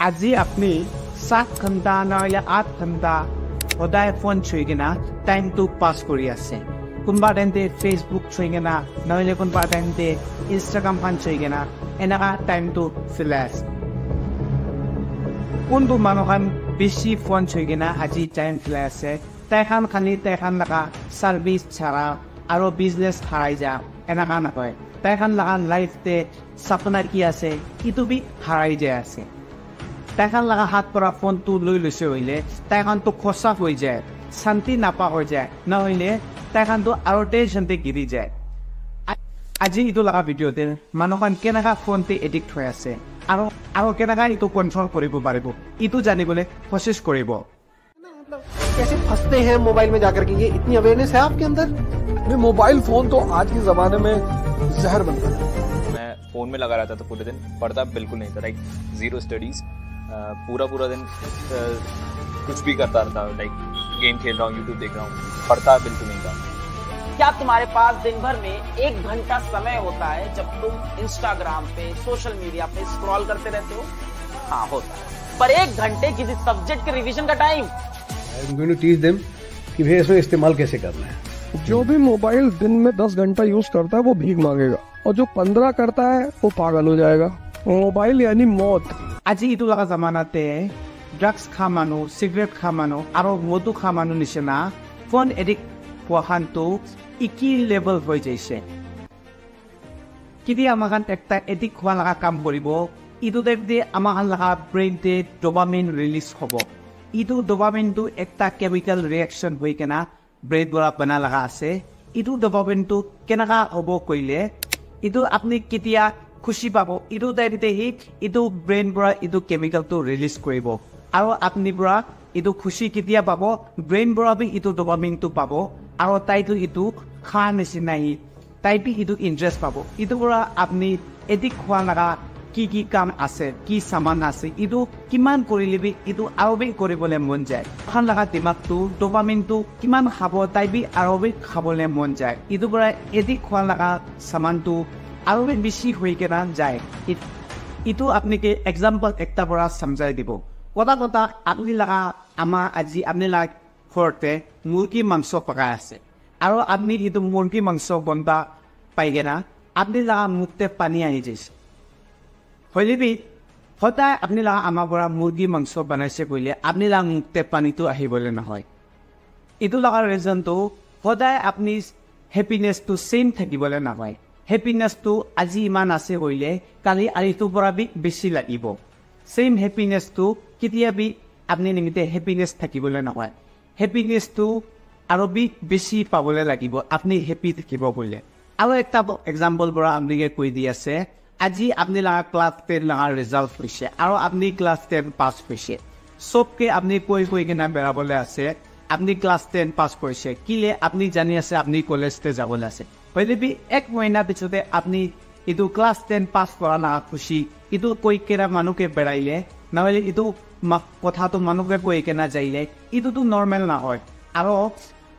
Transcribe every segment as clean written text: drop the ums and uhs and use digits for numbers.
আজি আপনি 7 ঘণ্টা নহলে 8 ঘণ্টা সদায় ফোন চুই কিনা টাইমটো পাছ কৰি আছে কোনবা টাইমতে ফেসবুক চুই কিনা নহলে কোনবা টাইমতে ইনষ্টাগ্ৰাম ফান চুই কিনা এনেকা টাইমটো চলাই আছে কোনটো মানুহখন বেছি ফোন চুই কিনা আজি টাইম চলাই আছে তাইখান খালি তাইখান লগা সার্ভিস ছাড়া আৰু বিজনেস হাৰাই যা এনেকা নকয় তাইখান লগা লাইফতে সপোনা কি আছে ইটো বি হাৰাই যায় আছে তাইখান লগা হাত পৰা ফোনটো লৈ লৈছে হইলে তাইখানটো খসা হৈ যায় শান্তি নাপা হৈ যায় নহলে তাইখানটো আৰু টেনশনতে গিৰি যায় আজি ইটো লগা ভিডিঅ'তে মানুহখন কেনেকা ফোনতে এডিক্ট হৈ আছে আৰু কেনেকা ইটো কন্ট্ৰোল কৰিব পাৰিব ইটো জানিবলৈ কোशिश কৰিব कैसे फंसते हैं मोबाइल में जाकर के ये इतनी अवेयरनेस है आपके अंदर मोबाइल फोन तो आज के जमाने में जहर बन गया मैं फोन में लगा रहता था पूरे दिन पढ़ता बिल्कुल नहीं था लाइक जीरो स्टडीज पूरा दिन कुछ भी करता रहता लाइक गेम खेल रहा हूँ यूट्यूब देख रहा हूँ पढ़ता बिल्कुल नहीं था क्या तुम्हारे पास दिन भर में 1 घंटा समय होता है जब तुम इंस्टाग्राम पे सोशल मीडिया पे स्क्रॉल करते रहते हो हाँ होता है पर 1 घंटे किसी सब्जेक्ट के रिवीजन का time I'm going to teach them कि भैया इसमें इस्तेमाल कैसे करना है जो भी मोबाइल दिन में 10 घंटा यूज करता है वो भीख मांगेगा और जो 15 करता है वो पागल हो जाएगा मोबाइल यानी मौत আজি ইটো লগা জামানাতে ড্ৰাগছ খা মানুহ চিগাৰেট খা মানুহ আৰু মধু খা মানুহ নিচিনা ফোন এডিক্ট হোৱাখানটো ইকি লেভেল হৈ যাইছে কেতিয়া আমাখান একটা এডিক্ট হোৱা লগা কাম কৰিব ইটো টাইপতে আমাখান লগা ব্ৰেইনতে ডোপামিন ৰিলিজ হ'ব ইটো ডোপামিনটো একটা কেমিকেল ৰিয়েকশ্যন হৈ কেনা ব্ৰেইন পৰা বনা লগা আছে ইটো ডোপামিনটো কেনেকা হ'ব কইলে ইটো আপুনি কেতিয়া খুশি পাব ইটো টাইপতে ইটো ব্ৰেইন পৰা ইটো কেমিকেলটো ৰিলিজ কৰিব আৰু আপুনি পৰা ইটো খুশি কেতিয়া পাব ব্ৰেইন পৰা বি ইটো ডোপামিনটো পাব আৰু তাইটো ইটো খা নিচিনাই তাইপি ইটো ইন্টাৰেষ্ট পাব ইটো পৰা আপুনি এডিক্ট হোৱা লগা কি কাম আছে কি সামান আছে ইটো কিমান কৰিলেবি ইটো আৰু বি কৰিবলৈ মন যায় খান লগা দিমাগটো ডোপামিনটো কিমান খাব তাইবি আৰু বি খাবলৈ মন যায় ইটো পৰা এডিক্ট হোৱা লগা সামানটো আৰু বেছি হৈ কেনা যায় ইটো আপুনিকে এক্সাম্পল একটা পৰা সমজাই দিব কথা আপুনি লগা আমাৰ আজি আপুনি লাগ ঘৰতে মুৰ্গী মাংস পকাই আছে আৰু আপুনি ইটো মুৰ্গী মাংস বনবা পাইগে না আপুনি লগা মুখতে পানী আহি যাইছে হলিবি সদায় আপুনি লগা আমাৰ পৰা মুৰ্গী মাংস বনাইছে কইলে আপুনি লগা মুখতে পানীটো আহিবলৈ নহয় ইটো লগা ৰিজনটো সদায় আপুনি হেপিনেছটো সেম থাকিবলৈ নহয় হেপিনেছটো আজি ইমান আছে কইলে কালি আৰিটো পৰা বি বেছি লাগিব সেম হেপিনেছটো কেতিয়া বি আপুনি নিমিতে হেপিনেছ থাকিবলৈ নহয় হেপিনেছটো আৰু বি বেছি পাবলৈ লাগিব আপুনি হেপি থাকিব কইলে আৰু একটা এক্সাম্পল পৰা আপোনাকে কৈ দি আছে আজি আপুনি লগা ক্লাছ 10 লগা ৰিজাল্ট হৈছে আৰু আপুনি ক্লাছ 10 পাছ হৈছে সবকে আপুনি কৈ কিনা বেৰাবলৈ আছে আপুনি ক্লাছ 10 পাছ কৰিছে কিলে আপুনি জানি আছে আপুনি কলেজতে যাবলৈ আছে হয়তো 1 মহিনা পিছতে আপুনি ইটো ক্লাছ 10 পাছ কৰা না খুশি ইটো কৈ কেনা মানুহকে বেৰাইলে নহলে ইটো কথাটো মানুহকে কৈ কেনা যাইলে ইটোতো নৰ্মেল নহয় আৰু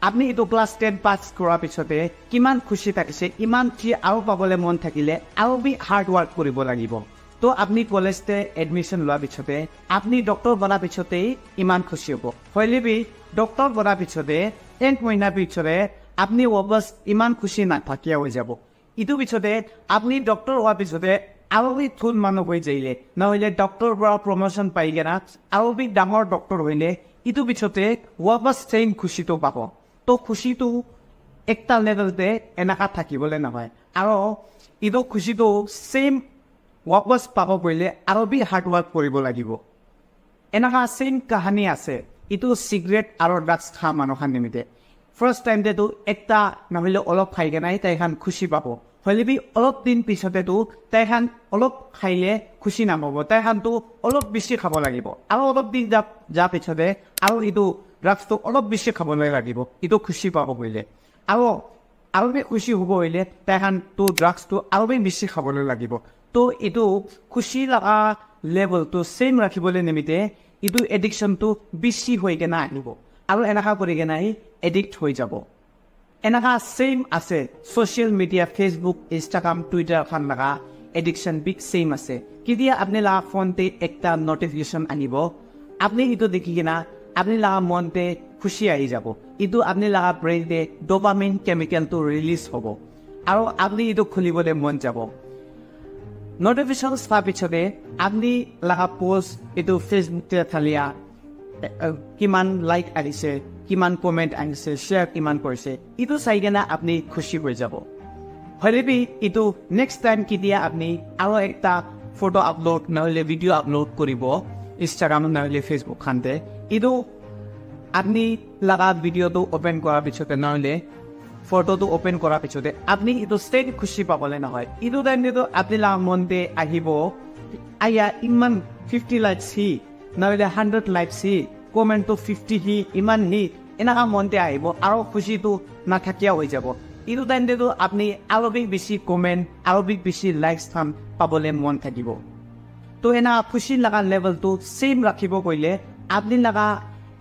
আপনি ইটো ক্লাছ 10 পাছ কৰাৰ পিছতে কিমান খুশি থাকিছে ইমান কি আৰু পাবলৈ মন থাকিলে আৰু বি হাৰ্ড ওয়াৰ্ক কৰিব লাগিব তো আপনি কলেজতে এডমিশন লোৱাৰ পিছতে আপনি ডক্টৰ বনাৰ পিছতে ইমান খুশি হ'ব হইলেবি ডক্টৰ বনাৰ পিছতে 1 মহিনা পিছতে আপনি ওবাস ইমান খুশি নাথাকিয়া হৈ যাব ইটো পিছতে আপনি ডক্টৰ হোৱাৰ পিছতে আৰু বি থুল মানুহ হৈ যাইলে নহলে ডক্টৰ পৰা প্ৰমোশন পাই গেনা আৰু বি ডাঙৰ ডক্টৰ হইলে ইটো পিছতে ওবাস চেইন খুশিটো পাব তো খুশিটো একটা লেভেলতে এনেকা থাকিবলৈ নহয় আৰু ইটো খুশিটো সেম ওয়াপস পাব কইলে আৰু বি হাৰ্ড ওয়াৰ্ক কৰিব লাগিব এনেকা সেম কাহানী আছে ইটো সিগাৰেট আৰু ড্ৰাগছ খা মানুহখান নিমিতে ফাৰ্স্ট টাইম তেতো একটা নহলে অলপ খাই কেনাই তাইখান খুশি পাব হলিবি অলপ দিন পিছতেতো তাইখান অলপ খাইলে খুশি নাপাব তাইখানটো অলপ বেছি খাব লাগিব আৰু অলপ দিন যা পিছতে আৰু ইটো ড্ৰাগছটো অলপ বেছি খাবলৈ লাগিব ইটো খুশি পাব কইলে আৰু বি খুশি হ'ব হইলে তাইখানটো ড্ৰাগছটো আৰু বি বেছি খাবলৈ লাগিব তো ইটো খুশি লগা লেভেলটো সেম ৰাখিবলৈ নিমিতে ইটো এডিকশ্যনটো বেছি হৈ কেনা আহিব আৰু এনেকা কৰি কেনাই এডিক্ট হৈ যাব এনেকা সেম আছে social media Facebook Instagram Twitter খান লগা এডিকশন বি সেম আছে কেতিয়া আপনি লাগা ফোনতে একটা নোটিফিকেশন আনিব আপনি ইটো দেখি কিনা আপনি লাগা মনতে খুশি আহি যাব ইটো আপনি লাগা ব্রেইনতে ডোপামিন কেমিকেলটো রিলিজ হ'ব আৰু আপনি ইটো খুলিবলৈ মন যাব নোটিফিকেশন চোৱাৰ পিছতে আপনি লাগা পোষ্ট ইটো ফেসবুকতে থালিয়া কিমান লাইক আহিছে কিমান কমেন্ট আহিছে শেয়াৰ কিমান কৰিছে ইটো চাই কিনে আপনি খুশি হৈ যাব হলেবি ইটো নেক্সট টাইম কেতিয়া আপনি আৰু একটা ফটো আপলোড নহলে ভিডিও আপলোড কৰিব ইনষ্টাগ্ৰাম নহলে ফেসবুক খানতে ইটো আপনি লাগা ভিডিওটো ওপেন কৰাৰ পিছতে নহলে ফটোটো ওপেন কৰাৰ পিছতে আপনি ইটো ষ্টেট খুশি পাবলে নহয় ইটো টাইমটো আপনি লাগা মনতে আহিব আয়া ইমান 50 লাইকস হি নহলে 100 লাইকস হি কমেন্টটো 50 হি ইমান হি এনেকা মনতে আহিব আৰু খুশিটো নাথাকিয়া হৈ যাব ইটো টাইমটো আপনি আৰু বেছি কমেন্ট আৰু বেছি লাইকস থাম পাবলে মন থাকিব তো এনা খুশি লাগা লেভেলটো সেম ৰাখিব কইলে আপনি লাগা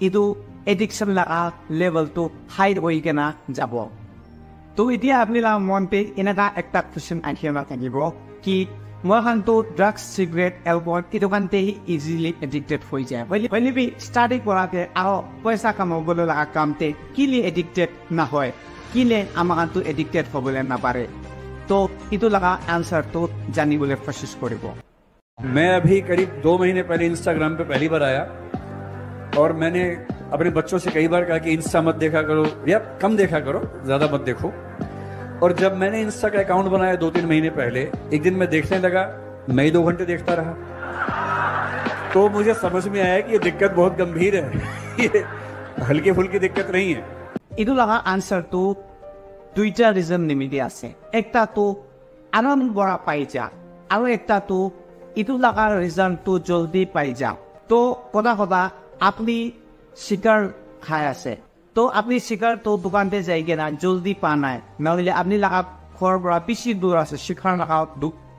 ইটো এডিকশন লাগা লেভেলটো হাই হৈ কেনা যাব তো এতিয়া আপনি লাগা মনতে এনেকা একটা কোশ্চেন আহিবা থাকিব কি মই খানটো ড্ৰাগছ সিগাৰেট এলকহল ইটো কানতে ইজিলি এডিক্টেড হৈ যায় হইলে বি স্টাডি কৰাতে আৰু পইচা কামাবলৈ লাগা কামতে কিলি এডিক্টেড না হয় কিলে আমাকানটো এডিক্টেড হ'বলৈ নাপাৰে তো ইটো লাগা আনসাৰটো জানিবলৈ কোशिश কৰিব मैं अभी करीब 2 महीने पहले इंस्टाग्राम पे पहली बार आया और मैंने अपने बच्चों से कई बार कहा कि इंस्टा मत देखा करो या कम देखा करो, ज्यादा मत देखो। और जब मैंने इंस्टा का अकाउंट बनाया 2-3 महीने पहले, एक दिन मैं देखने लगा, मैं ही 2 घंटे देखता रहा। तो मुझे समझ में आया कि ये दिक्कत बहुत गंभीर है ये हल्की फुल्की दिक्कत नहीं है। इदु लगा आंसर तो दुईटा रीजन निमित्ते আছে একটা তো আনন্দ বড়া পাই যা আৰু একটা তো ইদু লাগা রিজন তো জলদি পাই যা তো কথা কথা আপনি শিকার খায় আছে তো আপনি শিকার তো দোকানতে যাই কেনা জলদি পা নাই নহলে আপনি লাগা ঘর বড়া বেশি দূর আছে শিকার লাগা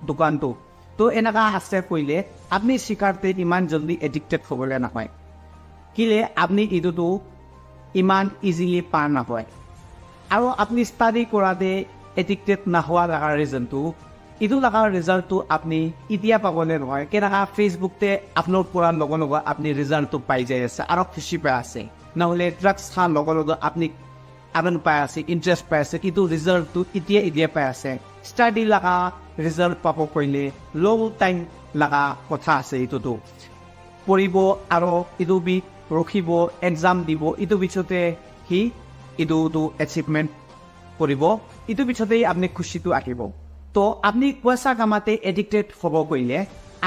দোকানটো তো এনেকা আছে কইলে আপনি শিকারতে ইমান জলদি এডিক্টেড হবলে না হয় কিলে আপনি ইদুটো ইমান ইজিলি পা না হয় আৰু আপনি স্টাডি কৰাতে এডিক্টেড না হোৱা লাগা ৰিজনটো ইদু লাগা ৰিজাল্টটো আপনি ইতিয়া পাবলে নহয় কেনেকা ফেসবুকতে আপলোড কৰাৰ লগে লগে আপনি ৰিজাল্টটো পাই যাই আছে আৰু খুশি পাই আছে নহলে ড্ৰাগছ খান লগে লগে আপনি আনন্দ পাই আছে ইন্টাৰেস্ট পাই আছে কিন্তু ৰিজাল্টটো ইতিয়া পাই আছে স্টাডি লাগা ৰিজাল্ট পাব কইলে লং টাইম লাগা কথা আছে ইটোটো পঢ়িব আৰু ইটো বি ৰখিব এক্সাম দিব ইটো পিছতে হি ইটো এচিভমেন্ট কৰিব ইটো পিছতে আপনি খুশিটো আহিব তো আপনি পয়সা কামাতে এডিক্টেড হব কইলে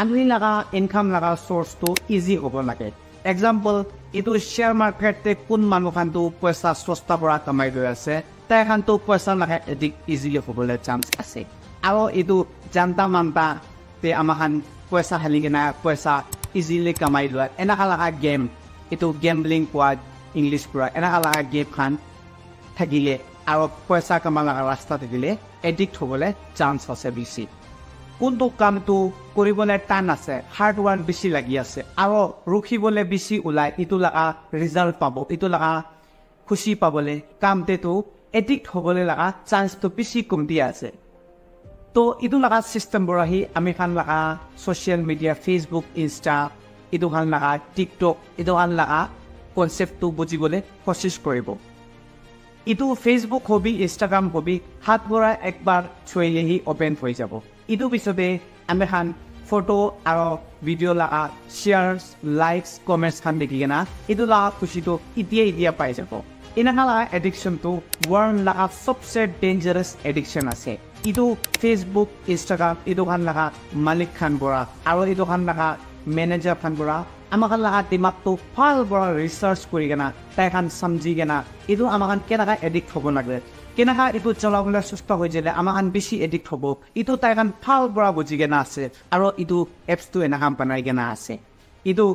আপনি লাগা ইনকাম লাগা সোর্সটো ইজি হব লাগে এক্সাম্পল ইটো শেয়ার মার্কেটতে কোন মানুষখানটো পয়সা সস্তা পৰা কামাই লৈ আছে তাই খানটো পয়সা লাগা এডিক্ট ইজিলি হবলৈ চান্স আছে আৰু ইটো জানতা মানতা তে আমাখান পয়সা হালি কিনা পয়সা ইজিলি কামাই লোৱা এনেকা লাগা গেম ইটো গেমবলিং কোৱা ইংলিশ পুৰা এনেকা লাগা গেম খান থাকিলে আৰু পয়সা কামা লাগা ৰাস্তা থাকিলে এডিক্ট হবলে চান্স আছে বেছি কোনটো কামটো কৰিবলৈ টান আছে হাৰ্ড ওয়াৰ্ক বেছি লাগি আছে আৰু ৰখিবলে বেছি ওলাই ইটো লাগা ৰিজাল্ট পাব ইটো লাগা খুশি পাবলে কামতেটো এডিক্ট হবলে লাগা চান্সটো বেছি কমতি আছে তো ইটো লাগা সিস্টেম বৰাহি আমি খান লাগা সোশ্যাল মিডিয়া ফেসবুক ইনস্টা ইটো খান লাগা টিকটক ইটো খান লাগা কনসেপ্টটো বুজিবলে কোশিশ কৰিব ইটো ফেসবুক হবি ইনস্টাগ্ৰাম হবি হাত ভৰা একবাৰ ছুঁইলেহি ওপেন হয়ে যাব ইটো পিছতে আমি খান ফটো আৰু ভিডিও লাগা শেয়ার্স লাইকস কমেন্টস খান দেখি কিনা ইটো লাগা খুশিটো ইতিয়া পাই যাব এনেকা লাগা এডিকশনটো ওয়ার্ল্ড লাগা সবচে ডেঞ্জারাস এডিকশন আছে ইটো ফেসবুক ইনস্টাগ্রাম ইটো খান লাগা মালিক খান বৰা আৰু ইটো খান লাগা ম্যানেজাৰ খান বৰা আমাকান লাগা দিমাগটো ভাল বড় ৰিসাৰ্চ কৰি কেনা তাই খান সমজি কেনা ইটো আমাকান কেনেকা এডিক্ট হব লাগে কেনেকা ইটো চলাবলৈ চেষ্টা হৈ যালে আমাকান বেছি এডিক্ট হব ইটো তাই খান ভাল বড় বুজি কেনা আছে আৰু ইটো এপছটো এনেকা বনাই কেনা আছে ইটো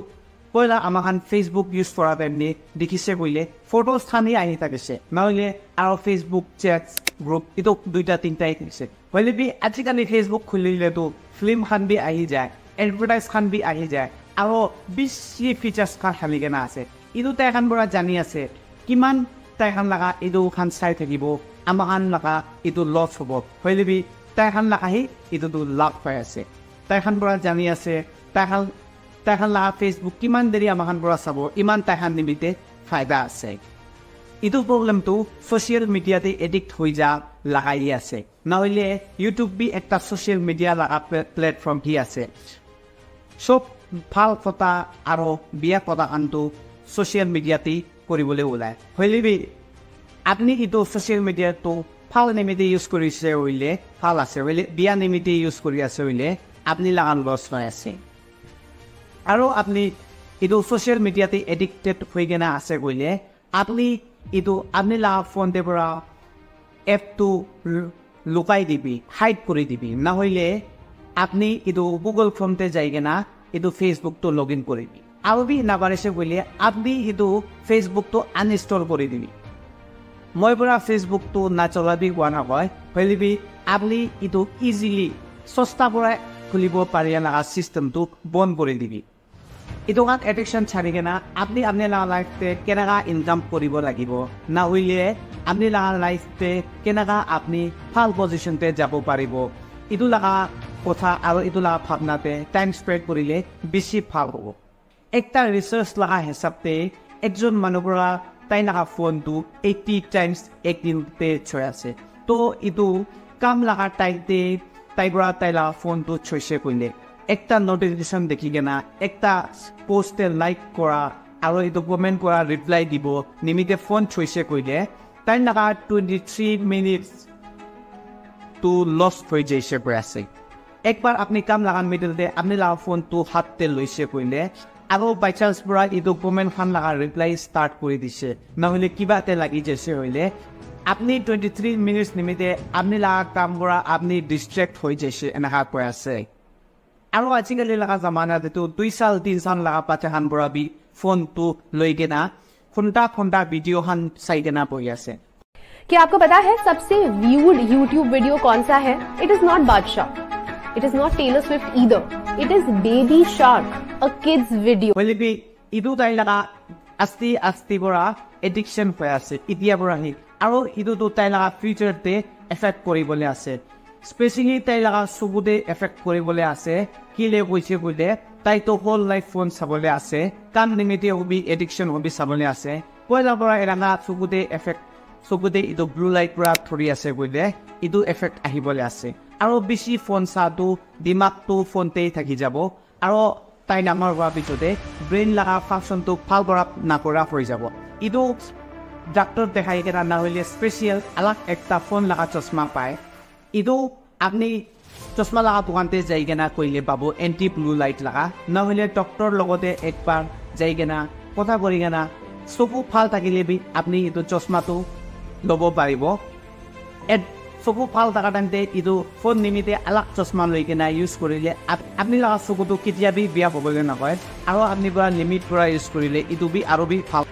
পয়লা আমাকান ফেসবুক ইউজ কৰা টাইমনি দেখিছে কইলে ফটোজ খানি আহি থাকিছে নহলে আৰু ফেসবুক চ্যাটস গ্ৰুপ ইটো 2-3টাই থাকিছে হলে বি আজিকালি ফেসবুক খুলিলেতো ফিল্ম খান বি আহি যায় এডভাৰটাইজ খান বি আহি যায় আৰু বেছি ফিচাৰ্স খান খালি কেনা আছে ইটো তাই খান বৰা জানি আছে কিমান তাই খান লাগা ইটো খান চাই থাকিব আমাখান লাগা ইটো লছ হ'ব হইলে বি তাইখান লাগাহি ইটোতো লাভ পাই আছে তাইখান পৰা জানি আছে তাইখান লাগা ফেচবুক কিমান দেৰি আমাখান পৰা চাব ইমান তাইখান নিমিতে ফায়দা আছে ইটো প্ৰব্লেমটো সোশ্যাল মিডিয়াতে এডিক্ট হৈ যা লাগাই আছে নহলে ইউটিউব বি একটা সোশ্যাল মিডিয়া লাগা প্লেটফর্ম কি আছে সব ভাল কথা আৰু বিয়া কথা আনটো সোশ্যাল মিডিয়াতে কৰিবলৈ ওলায় হইলে আপনি ইটো সোশ্যাল মিডিয়াটো ভাল নিমিতে ইউজ কৰিছে হইলে ভাল আছে হইলে বিয়া নিমিতে ইউজ কৰি আছে হইলে আপনি লাগান লছ হৈ আছে আৰু আপনি ইটো সোশ্যাল মিডিয়াতে এডিক্টেড হৈ কেনে আছে কইলে আপনি ইটো আপনি লাগা ফোনতে পৰা এপটো লুকাই দিবি হাইড কৰি দিবি না হইলে আপনি ইটো গুগল ক্ৰোমতে যাই কেনা ইটো ফেসবুকটো লগ ইন কৰিবি আৰু বি নাপাৰিছে কইলে আপনি ইটো ফেসবুকটো আনইনস্টল কৰি দিবি মই পৰা ফেসবুকটো না চলাবি কোৱা নহয় হইলে আপনি ইটো ইজিলি সস্তা পৰা খুলিব পাৰি লাগা সিস্টেমটো বন্ধ কৰি দিবি ইটো কাত এডিকশন ছাড়ি কেনা আপনি লাগা লাইফতে কেনেকা ইনকাম কৰিব লাগিব না হইলে আপনি লাগা লাইফতে কেনেকা আপনি ভাল পজিশনতে যাব পাৰিব ইটো লাগা কথা আৰু ইটো লাগা ভাবনাতে টাইম স্পেন্ড কৰিলে বেছি ভাল হ'ব একটা ৰিসাৰ্চ লাগা হিসাবতে একজন মানুহৰ তাই লাগা ফোনটো 80 টাইমস একদিনতে ছয় আছে তো ইটো কাম লাগা টাইমতে তাই লাগা ফোনটো ছয়ছে কইলে একটা নোটিফিকেশন দেখি কেনা একটা পোস্টে লাইক করা আৰু ইটো কমেন্ট করা রিপ্লাই দিব নিমিতে ফোন ছয়ছে কইলে তাই লাগা 23 মিনিটস তো লস্ট হৈ যাইছে কই আছে একবার আপনি কাম লাগান মিডলতে আপনি লাগা ফোনটো হাততে লইছে কইলে আৰু বাই চান্স পৰা ইটো কমেন্ট খান লাগা ৰিপ্লাই স্টাৰ্ট কৰি দিছে নহলে কিবাতে লাগি যাইছে হইলে আপনি 23 মিনিটস নিমিতে আপনি লাগা কাম কৰা আপনি ডিস্ট্ৰাক্ট হৈ যাইছে এনেকা কই আছে আৰু আজিকালি লাগা জামানাতে তো 2 সাল 3 সাল লাগা পাতে খান পৰা বি ফোনটো লৈ কেনা ঘন্টা ভিডিও খান চাই কেনা বহি আছে क्या आपको पता है सबसे व्यूड YouTube वीडियो कौन सा है? It is not Badshah, it is not Taylor Swift either, it is baby shark, a kids video. বলিবি ইটো তাই লাগা আস্তি পৰা এডিকশন হৈ আছে ইতিয়া পৰা হি আৰু ইটো তাই লাগা ফিউচাৰতে এফেক্ট কৰিবলৈ আছে স্পেশালি তাই লাগা চকুতে এফেক্ট কৰিবলৈ আছে কিলে কৈছে কইলে তাই তো হোল লাইফ ফোন চাবলৈ আছে কাম নিমিতে হবি এডিকশন হবি চাবলৈ আছে পয়লা পৰা এৰাঙা চকুতে ইটো ব্লু লাইট পৰা ধৰি আছে কইলে ইটো এফেক্ট আহিবলৈ আছে আৰু বেছি ফোন চাটো দিমাগটো ফোনতেই থাকি যাব আৰু তাই নামৰ হোৱাৰ পিছতে ব্ৰেইন লাগা ফাংচনটো ভাল কৰা নকৰা হৈ যাব ইটো ডাক্তৰ দেখাই কেনা না হইলে স্পেচিয়েল আলাগ একটা ফোন লাগা চশমা পায় ইটো আপনি চশমা লাগা দোকানতে যাই কেনা কইলে পাবো এন্টি ব্লু লাইট লাগা না হইলে ডক্টৰ লগতে একবাৰ যাই কেনা কথা কৰি কেনা চকু ভাল থাকিলে বি আপনি ইটো চশমাটো লব পাৰিব চকু ভাল থাকা টাইমতে ইটো ফোন নিমিতে আলাগ চশমা লৈ কেনা ইউজ কৰিলে আপনি লাগা চকুটো কেতিয়া বি বিয়া হ'বলৈ নকয় আৰু আপনি পৰা লিমিট পৰা ইউজ কৰিলে ইটো বি আৰু বি ভাল